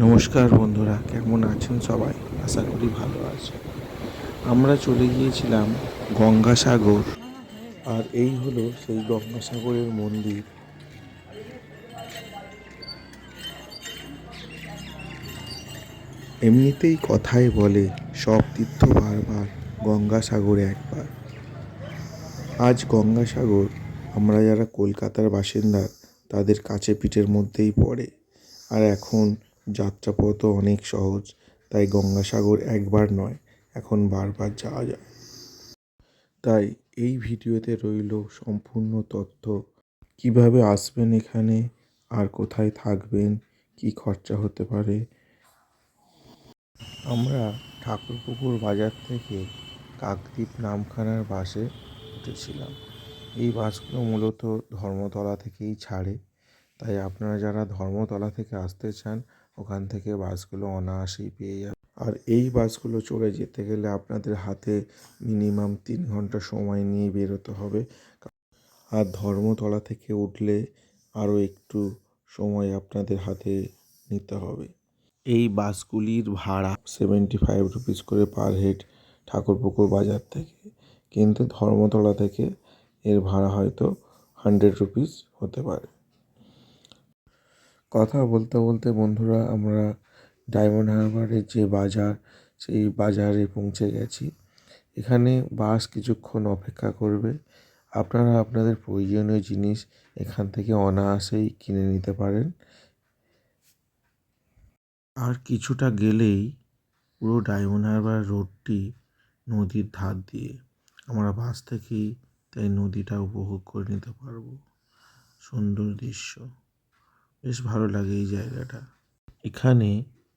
নমস্কার বন্ধুরা, কেমন আছেন সবাই? আশা করি ভালো আছেন। আমরা চলে গিয়েছিলাম গঙ্গাসাগর, আর এই হলো সেই গঙ্গাসাগরের মন্দির। এমনিতেই কথায় বলে সব তীর্থ বারবার, গঙ্গাসাগরে একবার। আজ গঙ্গাসাগর আমরা যারা কলকাতার বাসিন্দা তাদের কাছে পিঠের মধ্যেই পড়ে। আর এখন যাত্রাপথও অনেক সহজ, তাই গঙ্গাসাগর একবার নয়, এখন বারবার যাওয়া যায়। তাই এই ভিডিওতে রইল সম্পূর্ণ তথ্য, কিভাবে আসবেন এখানে, আর কোথায় থাকবেন, কি খরচা হতে পারে। আমরা ঠাকুরপুকুর বাজার থেকে কাকদ্বীপ নামখানার বাসে উঠেছিলাম। এই বাসগুলো মূলত ধর্মতলা থেকেই ছাড়ে, তাই আপনারা যারা ধর্মতলা থেকে আসতে চান ওখান থেকে বাসগুলো অনায়াসেই পেয়ে যাবেন। আর এই বাসগুলো চড়ে যেতে গেলে আপনাদের হাতে মিনিমাম 3 ঘন্টা সময় নিয়ে বেরোতে হবে। আর ধর্মতলা থেকে উঠলে আরও একটু সময় আপনাদের হাতে নিতে হবে। এই বাসগুলির ভাড়া 75 রুপিস করে পার হেড ঠাকুরপুকুর বাজার থেকে, কিন্তু ধর্মতলা থেকে এর ভাড়া হয়তো 100 রুপিস হতে পারে। কথা বলতে বলতে বন্ধুরা আমরা ডায়মন্ড হারবারের যে বাজার, সেই বাজারে পৌঁছে গেছি। এখানে বাস কিছুক্ষণ অপেক্ষা করবে। আপনারা আপনাদের প্রয়োজনীয় জিনিস এখান থেকে অনায়াসেই কিনে নিতে পারেন। আর কিছুটা গেলেই পুরো ডায়মন্ড হারবার রোডটি নদীর ধার দিয়ে, আমরা বাস থেকেই তাই নদীটা উপভোগ করে নিতে পারবো। সুন্দর দৃশ্য, বেশ ভালো লাগে এই জায়গাটা। এখানে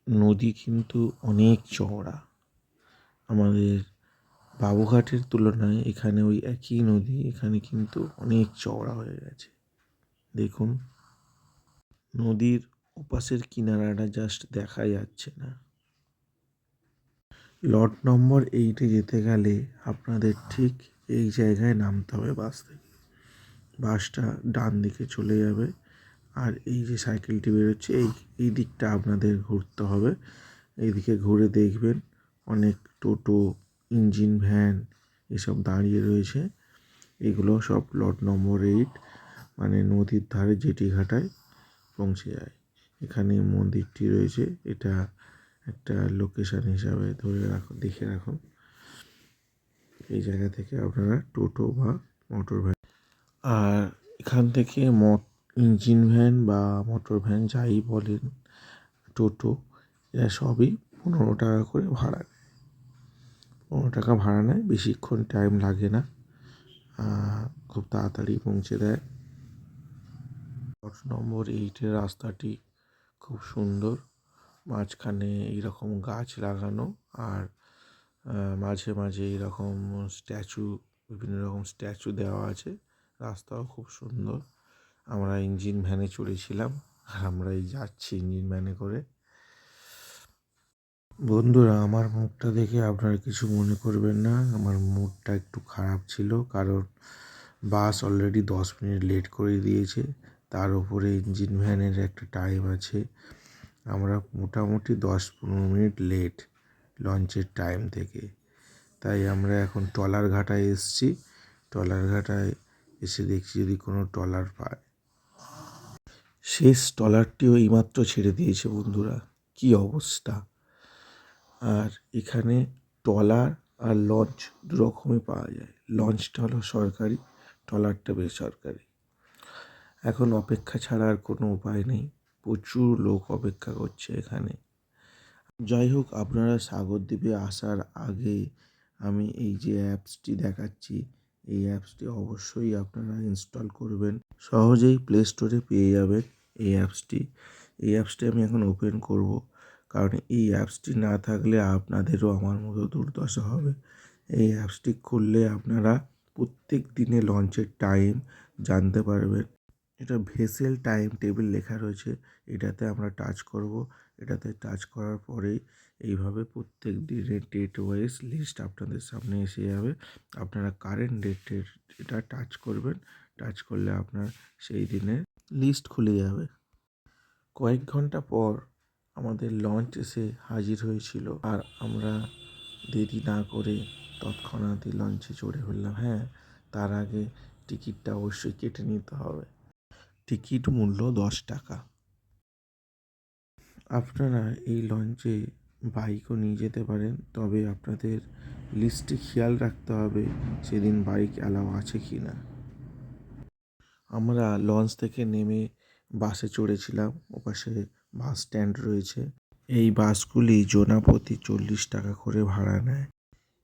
নদী কিন্তু অনেক চওড়া। আমাদের বাবুঘাটের তুলনায় এখানে ওই একই নদী এখানে কিন্তু অনেক চওড়া হয়ে গেছে। দেখুন, নদীর ওপাশের কিনারাটা জাস্ট দেখা যাচ্ছে না। লট নম্বর 8-এ যেতে গেলে আপনাদের ঠিক এই জায়গায় নামতে হবে বাস থেকে। বাসটা ডান দিকে চলে যাবে, আর এই যে সাইকেলটি বেরোচ্ছে এই দিকটা আপনাদের ঘুরতে হবে। এইদিকে ঘুরে দেখবেন অনেক টোটো, ইঞ্জিন ভ্যান এসব দাঁড়িয়ে রয়েছে। এগুলো সব লট নম্বর 8, মানে নদীর ধারে জেটিঘাটায় পৌঁছে যায়। এখানে মন্দিরটি রয়েছে, এটা একটা লোকেশন হিসাবে দেখে রাখুন। এই জায়গা থেকে আপনারা টোটো বা মোটর ভ্যান, আর এখান থেকে ইঞ্জিন ভ্যান বা মোটর ভ্যান যাই বলেন, টোটো, এরা সবই 15 টাকা করে ভাড়া নেয়। 15 টাকা ভাড়া নেয়, বেশিক্ষণ টাইম লাগে না, খুব তাড়াতাড়ি পৌঁছে দেয়। লট নম্বর 8-এর রাস্তাটি খুব সুন্দর, মাঝখানে এইরকম গাছ লাগানো, আর মাঝে মাঝে এইরকম বিভিন্ন রকম স্ট্যাচু দেওয়া আছে। রাস্তাও খুব সুন্দর। আমরা ইঞ্জিন ভ্যানে চড়েছিলাম, আর আমরাই যাচ্ছি ইঞ্জিন ভ্যানে করে। বন্ধুরা, আমার মুখটা দেখে আপনারা কিছু মনে করবেন না, আমার মুডটা একটু খারাপ ছিল, কারণ বাস অলরেডি 10 মিনিট লেট করে দিয়েছে। তার উপরে ইঞ্জিন ভ্যানের একটা টাইম আছে। আমরা মোটামুটি 10-15 মিনিট লেট লঞ্চের টাইম থেকে। তাই আমরা এখন ট্রলার ঘাটায় এসেছি। ট্রলার ঘাটায় এসে দেখছি যদি কোনো ট্রলার পায়। শেষ ট্রলারটিও এইমাত্র ছেড়ে দিয়েছে বন্ধুরা, কি অবস্থা! আর এখানে ট্রলার আর লঞ্চ দুরকমই পাওয়া যায়। লঞ্চটা হলো সরকারি, ট্রলারটা বেসরকারি। এখন অপেক্ষা ছাড়া আর কোনো উপায় নেই, প্রচুর লোক অপেক্ষা করছে এখানে। যাই হোক, আপনারা সাগরদ্বীপে আসার আগে আমি এই যে অ্যাপসটি দেখাচ্ছি, এই অ্যাপসটি অবশ্যই আপনারা ইনস্টল করবেন। সহজেই প্লে স্টোরে পেয়ে যাবেন এই অ্যাপসটি। এই অ্যাপসটি আমি এখন ওপেন করব, কারণ এই অ্যাপসটি না থাকলে আপনাদেরও আমার মতো দুর্দশা হবে। এই অ্যাপসটি খুললে আপনারা প্রত্যেক দিনে লঞ্চের টাইম জানতে পারবেন। এটা ভেসেল টাইম টেবিল লেখা রয়েছে, এটাতে আমরা টাচ করব। এটাতে টাচ করার পরেই এইভাবে প্রত্যেক দিনের ডেট ওয়াইজ লিস্ট আপনাদের সামনে এসে যাবে। আপনারা কারেন্ট ডেটের এটা টাচ করবেন, টাচ করলে আপনার সেই দিনের লিস্ট খুলে যাবে। কয়েক ঘন্টা পর আমাদের লঞ্চ এসে হাজির হয়েছিল, আর আমরা দেরি না করে তৎক্ষণাৎই লঞ্চে চড়ে ফেললাম। হ্যাঁ, তার আগে টিকিটটা অবশ্যই কেটে নিতে হবে। টিকিট মূল্য 10 টাকা। আপনারা এই লঞ্চে বাইকও নিয়ে যেতে পারেন, তবে আপনাদের লিস্টে খেয়াল রাখতে হবে সেদিন বাইক অ্যালাউ আছে কি না। আমরা লঞ্চ থেকে নেমে বাসে চড়েছিলাম। ওপাশে বাস স্ট্যান্ড রয়েছে। এই বাসগুলি জনাপ্রতি 40 টাকা করে ভাড়া নেয়।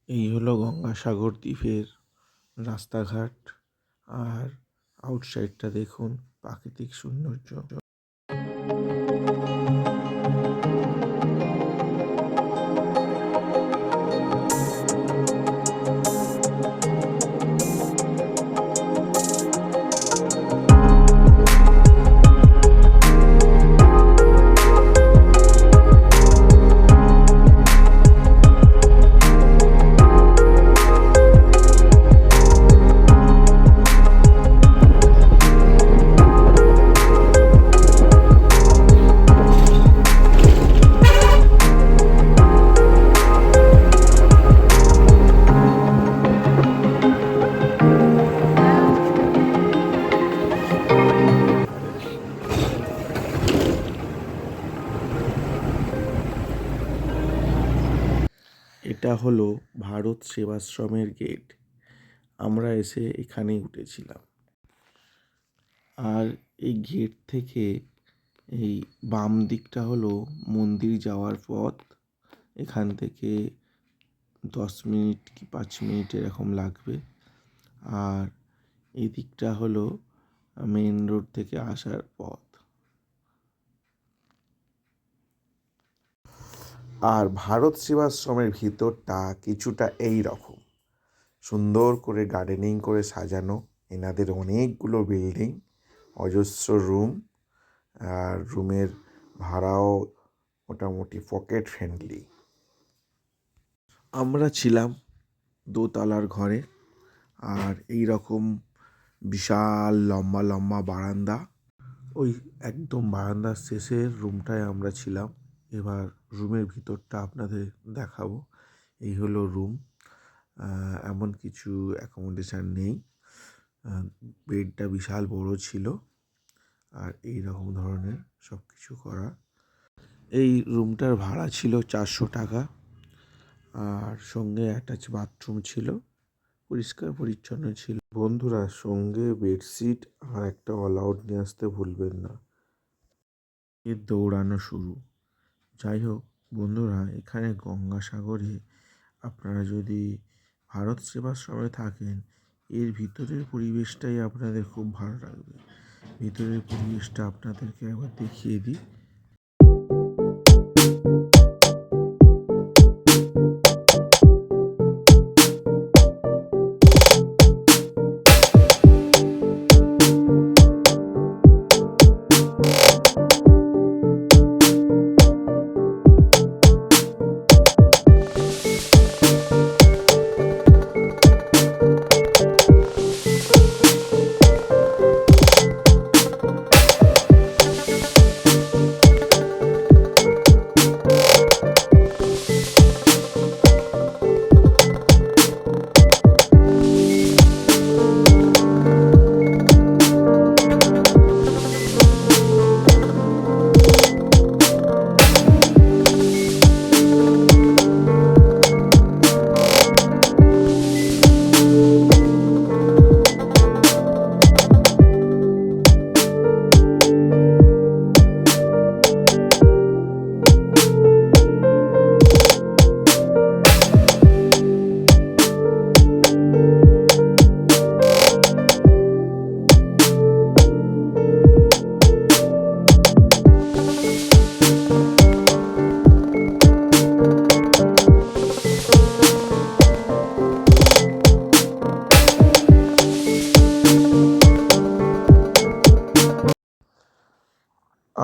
এই হলো গঙ্গাসাগর দ্বীপের রাস্তাঘাট। আর আউটসাইডটা দেখুন, প্রাকৃতিক সৌন্দর্য। এটা হলো ভারত সেবাশ্রমের গেট। আমরা এসে এখানেই উঠেছিলাম। আর এই গেট থেকে এই বাম দিকটা হলো মন্দির যাওয়ার পথ। এখান থেকে 10 মিনিট কি 5 মিনিট এরকম লাগবে। আর এই দিকটা হলো মেইন রোড থেকে আসার পথ। আর ভারত সেবাশ্রমের ভিতরটা কিছুটা এই রকম, সুন্দর করে গার্ডেনিং করে সাজানো। এনাদের অনেকগুলো বিল্ডিং, অজস্র রুম, আর রুমের ভাড়াও মোটামুটি পকেট ফ্রেন্ডলি। আমরা ছিলাম দোতলার ঘরে। আর এই রকম বিশাল লম্বা লম্বা বারান্দা, ওই একদম বারান্দার শেষের রুমটায় আমরা ছিলাম। এবার রুমের ভিতরটা আপনাদের দেখাবো। এই হলো রুম। এমন কিছু অ্যাকোমোডেশান নেই। বেডটা বিশাল বড় ছিল, আর এই রকম ধরনের সব কিছু করা। এই রুমটার ভাড়া ছিল 400 টাকা। আর সঙ্গে অ্যাটাচ বাথরুম ছিল, পরিষ্কার পরিচ্ছন্ন ছিল। বন্ধুরা, সঙ্গে বেডশিট আর একটা অল আউট নিয়ে আসতে ভুলবেন না। এর দৌড়ানো শুরু। যাই হোক বন্ধুরা, এখানে গঙ্গাসাগরে আপনারা যদি ভারত সেবাশ্রমে থাকেন, এর ভিতরের পরিবেশটাই আপনাদের খুব ভালো লাগবে। ভিতরের পরিবেশটা আপনাদেরকে একবার দেখিয়ে দিই।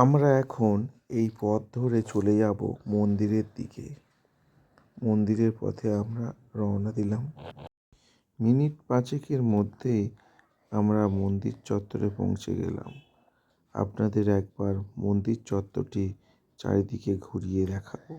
আমরা এখন এই পথ ধরে চলে যাব মন্দিরের দিকে। মন্দিরের পথে আমরা রওনা দিলাম। মিনিট 5-এর মধ্যেই আমরা মন্দির চত্বরে পৌঁছে গেলাম। আপনাদের একবার মন্দির চত্বরটি চারিদিকে ঘুরিয়ে দেখাবো।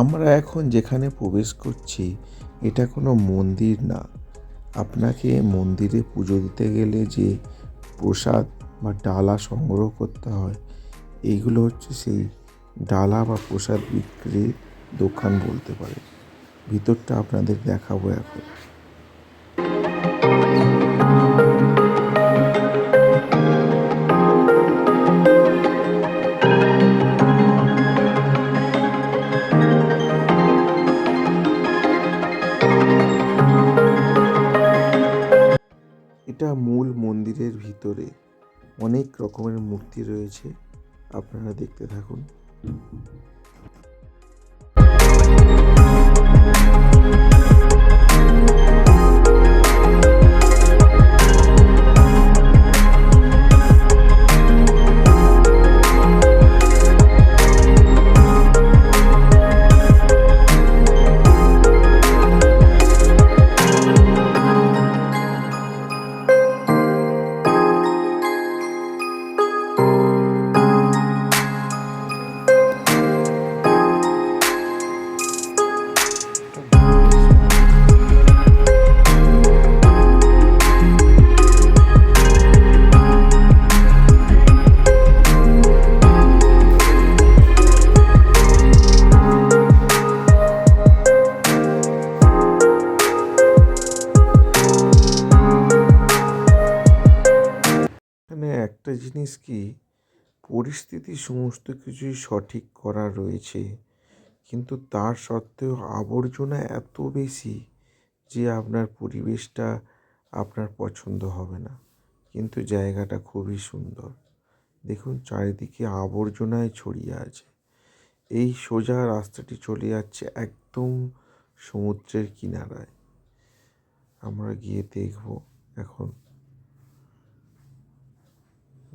আমরা এখন যেখানে প্রবেশ করছি এটা কোনো মন্দির না। আপনাকে মন্দিরে পুজো দিতে গেলে যে প্রসাদ বা ডালা সংগ্রহ করতে হয়, এইগুলো হচ্ছে সেই ডালা বা প্রসাদ বিক্রির দোকান বলতে পারে। ভিতরটা আপনাদের দেখাবো এখন। এটা মূল মন্দিরের ভিতরে অনেক রকমের মূর্তি রয়েছে, আপনারা দেখতে থাকুন। এখানে একটা জিনিস কি, পরিস্থিতি সমস্ত কিছুই সঠিক করা রয়েছে, কিন্তু তার সত্ত্বেও আবর্জনা এত বেশি যে আপনার পরিবেশটা আপনার পছন্দ হবে না। কিন্তু জায়গাটা খুবই সুন্দর। দেখুন চারিদিকে আবর্জনায় ছড়িয়ে আছে। এই সোজা রাস্তাটি চলে যাচ্ছে একদম সমুদ্রের কিনারায়। আমরা গিয়ে দেখব এখন।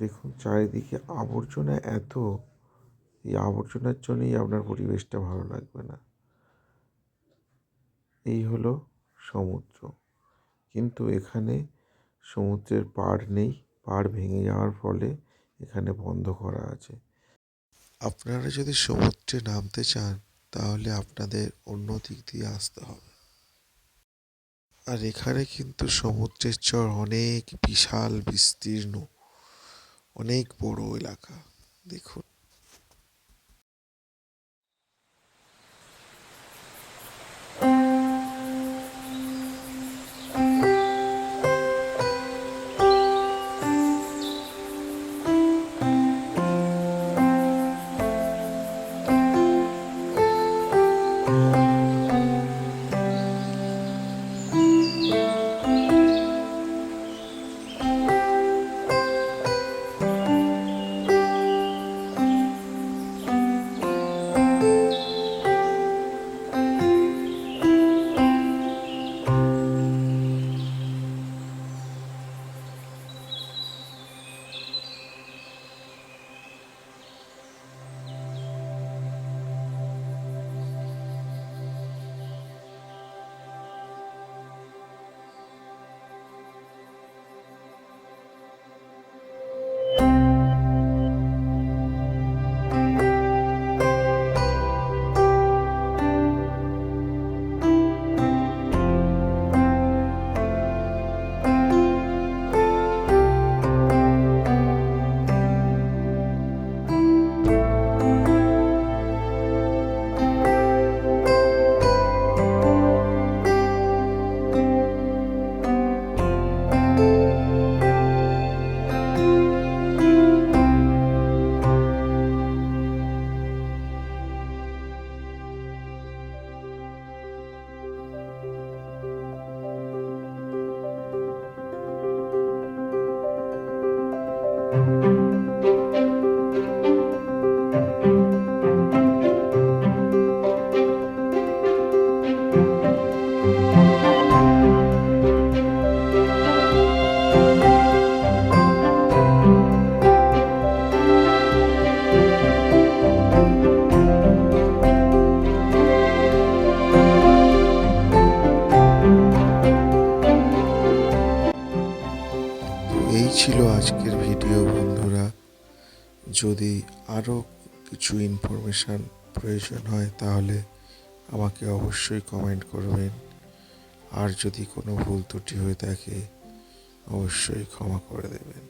দেখুন চারিদিকে আবর্জনা এত, এই আবর্জনার জন্যই আপনার পরিবেশটা ভালো লাগবে না। এই হলো সমুদ্র, কিন্তু এখানে সমুদ্রের পাড় নেই। পাড় ভেঙে যাওয়ার ফলে এখানে বন্ধ করা আছে। আপনারা যদি সমুদ্রে নামতে চান তাহলে আপনাদের অন্য দিক দিয়ে আসতে হবে। আর এখানে কিন্তু সমুদ্রের চর অনেক বিশাল বিস্তীর্ণ, অনেক বড় এলাকা। দেখুন ছিল আজকের ভিডিও বন্ধুরা। যদি আরও কিছু ইনফরমেশান প্রয়োজন হয় তাহলে আমাকে অবশ্যই কমেন্ট করবেন। আর যদি কোনো ভুল ত্রুটি হয়ে থাকে অবশ্যই ক্ষমা করে দেবেন।